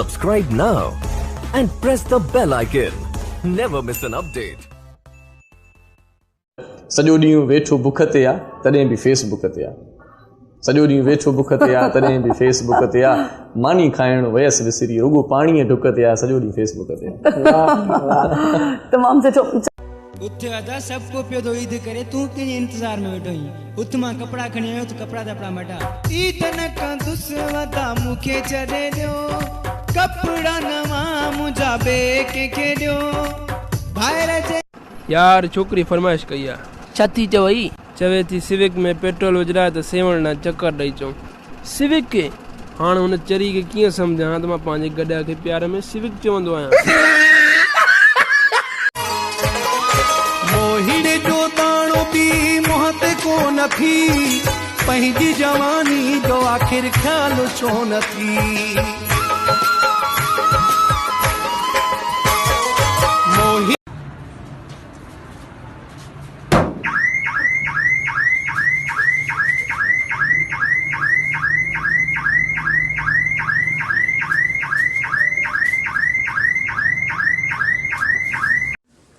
Subscribe now and press the bell icon. Never miss an update. सॼो ॾींहुं वेठो बुख ते आ तॾहिं बि फेसबुक ते आ सॼो ॾींहुं वेठो बुख ते आ तॾहिं बि फेसबुक ते आ मानी खाइण वयसि विसरी रुगो पाणीअ ढुक ते आ सॼो ॾींहुं फेसबुक ते तमामु सुठो उथे आदा सबको पियो दो ईद करे तू के इंतजार में वेठो ही उथ मां कपड़ा खणी आयो तो कपड़ा दपड़ा मटा ईद न कंदुस वदा मुखे चरे दियो कपड़ा नवा मुजा बे के दियो भाईर जे यार छोकरी फरमाइश कई आ छाती चवई चवे थी सिविक में पेट्रोल विझराए त सेवण ना चक्कर ॾेई चऊं सिविक के हाणे हुन चरी के कीअं सम्झां त मां पंहिंजे गॾा खे प्यार में सिविक चवंदो आहियां मोहिड़े जो ताणो बि मोहत कोन थी पंहिंजी जवानी जो आख़िर ख़्याल छो न थी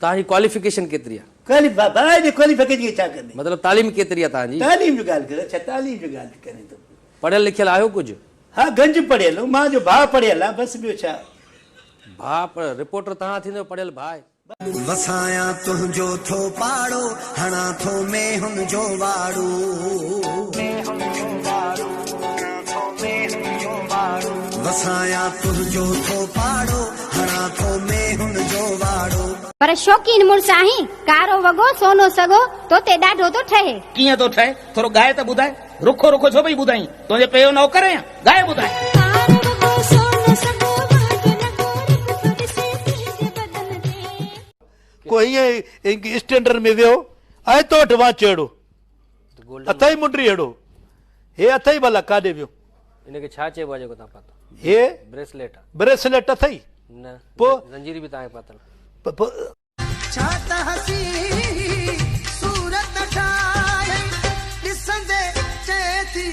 ताजी क्वालिफिकेशन केतरी है क्वालिफिकेशन क्या करनी मतलब तालीम केतरी है ताजी तालीम जो गाल करे अच्छा तालीम जो गाल करे तो पढ़ियल लिखियल आयो कुछ हां गंज पढ़ियल मां जो भा पढ़ियल बस बियो छा भा रिपोर्टर ता थींदो पढ़ियल भाई वसाया तुझो थो पाड़ो हणा थो में हुन जो वाड़ो वसाया तुझो थो पाड़ो हणा थो में हुन जो वाड़ो पर शौकीन मुर्स आहीं कारो वगो सोनो सगो तो ते डाढो तो ठहे कियां तो ठहे थोरो गाए त बुधाए रुखो रुखो छो भई बुधाई तुझे पेयो नौकर है गाए बुधाए कोई स्टैंडर्ड में वियो आए तो ढवा चेड़ो अथई मुंडरी एड़ो हे अथई भला काडे वियो इनके छा चेबो जेको ता पतो हे ब्रेसलेट अथई न पो जंजीर भी ताके पतल छाता हसी सूरत ठाहे दिसंदे चेती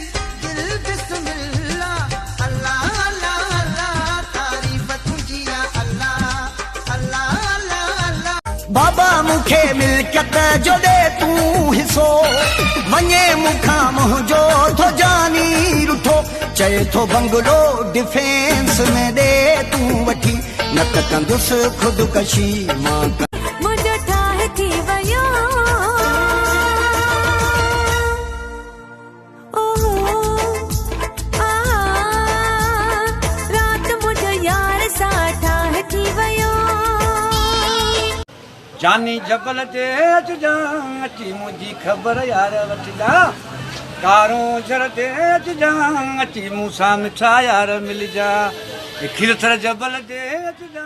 दिल बिस्मिल्लाह अल्लाह अल्लाह अल्लाह तारीफ तुझिया अल्लाह अल्लाह अल्लाह अल्लाह बाबा मुखे मिलकत जो दे तू हिसो मने मुखा मुंहिंजो थो जानी रुठो चए थो बंगलो डिफेंस में दे तू वठी न त कंदुसि खुदकशी मां मुझे ठाहे थी वयो रात मुझे यार सा ठाहे थी वयो जानी जबल ते अचजा अची मुंहिंजी ख़बर यार वठजा कारो झर ते अचजा अची मूंसां मिठा यार मिलजा खीरथर जबल ते अचजा